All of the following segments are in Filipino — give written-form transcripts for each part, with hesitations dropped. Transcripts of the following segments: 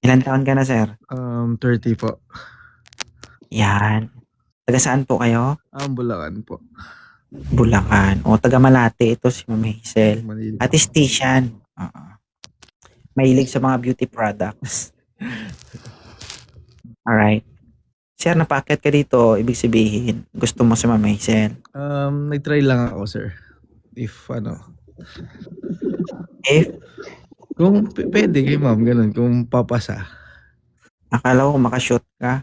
Ilan taon ka na, sir? 30 po. Yan. Taga saan po kayo? Bulacan po. Bulacan. O, taga Malate ito si Ma'am Hazel. Manila. Artistician. Oo. Mahilig sa mga beauty products. Alright. Sir, napaakyat ka dito. Ibig sabihin, gusto mo si Ma'am Hazel. Nag-try lang ako, sir. If Eh, kung pwede kay ma'am, ganun, kung papasa. akala ko makashoot ka.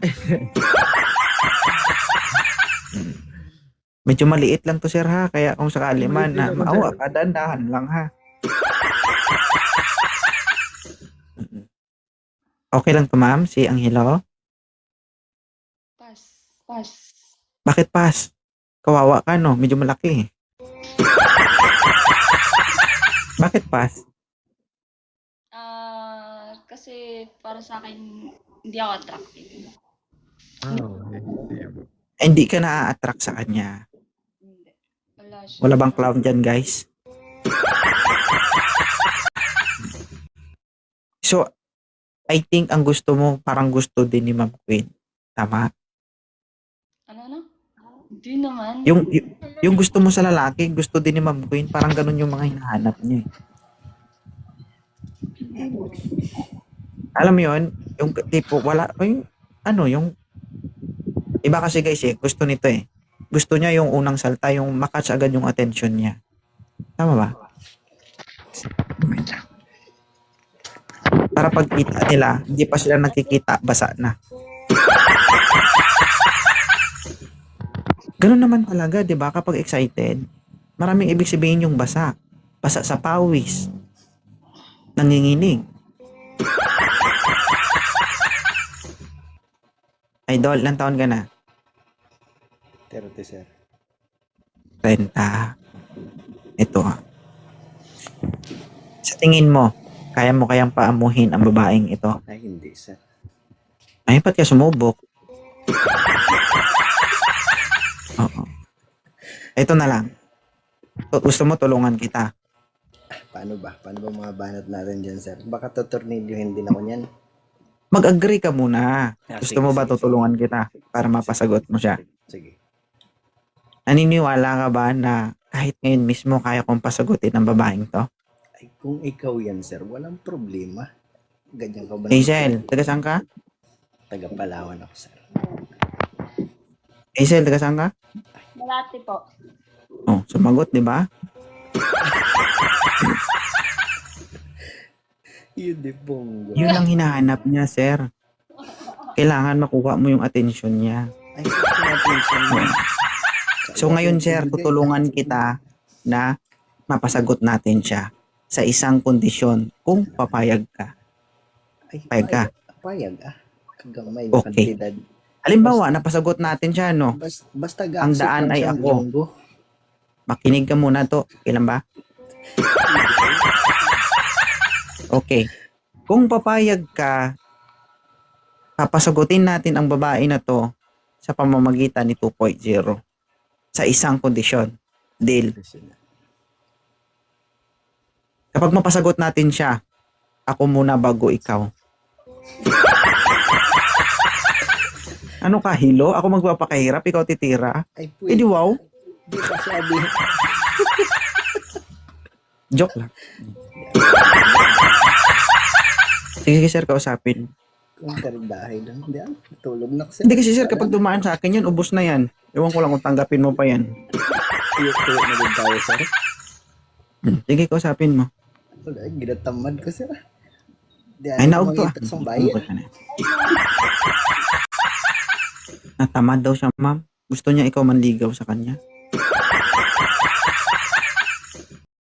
Medyo maliit lang to, sir, ha? Kaya kung sakali man na maawa ka, dandahan lang, ha? Okay lang to, ma'am? Si Angelo? Pass. Bakit pass? Kawawa ka, no? Medyo malaki. Bakit pass? Kasi para sa akin, hindi ako attractive. Okay. Hindi ka na-attract sa kanya. Hindi. Wala siya. Wala bang clown dyan, guys? So, I think ang gusto mo, parang gusto din ni Ma'am Queen. Tama? Ano? Hindi naman. Yung gusto mo sa lalaki, gusto din ni Ma'am Queen. Parang ganun yung mga hinahanap niya. Alam mo yun? Yung tipo, wala, yung iba kasi guys gusto nito Gusto niya yung unang salta, yung makatch agad yung attention niya. Tama ba? Para pagkita nila, hindi pa sila nakikita, basa na. Ganun naman talaga, di ba? Kapag excited, maraming ibig sabihin yung basa. Basa sa pawis. Nanginginig. Idol, ilang taon ka na? 30, sir. 30. Ito Sa tingin mo, kaya mo kayang paamuhin ang babaeng ito? Ay, hindi, sir. Ay, ba't ka sumubok? Oo. Ito na lang. Gusto mo tulungan kita? Paano ba? Paano ba mga banat natin dyan, sir? Baka tutornilyohin din ako niyan. Mag-agree ka muna. Gusto Sige, mo ba sige, tutulungan sige. kita para mapasagot mo siya? Sige. Naniniwala ka ba na kahit ngayon mismo kaya kong pasagutin ang babaeng to? Ay, kung ikaw yan, sir, walang problema. Ganyan ka ba? Hazel, taga saan ka? Taga Palawan ako, sir. Hazel, taga saan ka? Malati po. Oh, sumagot, di ba? Yun, di pong. Yun ang hinahanap niya, sir. Kailangan makuha mo yung attention niya. Ay, sir, So ngayon, sir, tutulungan kita na mapasagot natin siya sa isang kondisyon kung papayag ka. Payag ka. Payag, hanggang may Okay. kantidad. Halimbawa, napasagot natin siya, no? Basta Ang daan ay ako. Makinig ka muna to. Kailan ba? Okay. Kung papayag ka, papasagutin natin ang babae na to sa pamamagitan ni 2.0 sa isang kondisyon. Deal. Kapag mapasagot natin siya, ako muna bago ikaw. Ano ka, hilo? Ako magpapakahirap, ikaw titira? Ay, Eh di wow. Di pa sabi. Joke lang. Sige sir, kausapin. Kung dahil lang. Hindi, tulog na kasi. Hindi kasi sir, kapag dumaan sa akin yan, ubos na yan. Ewan ko lang kung tanggapin mo pa yan. Tuyok-tuyok na din tayo, sir. Sige, kausapin mo. Wala, ginatamad ko, sir. Ay, naog to. Sa bayan. Natamad daw siya, ma'am. Gusto niya ikaw manligaw sa kanya.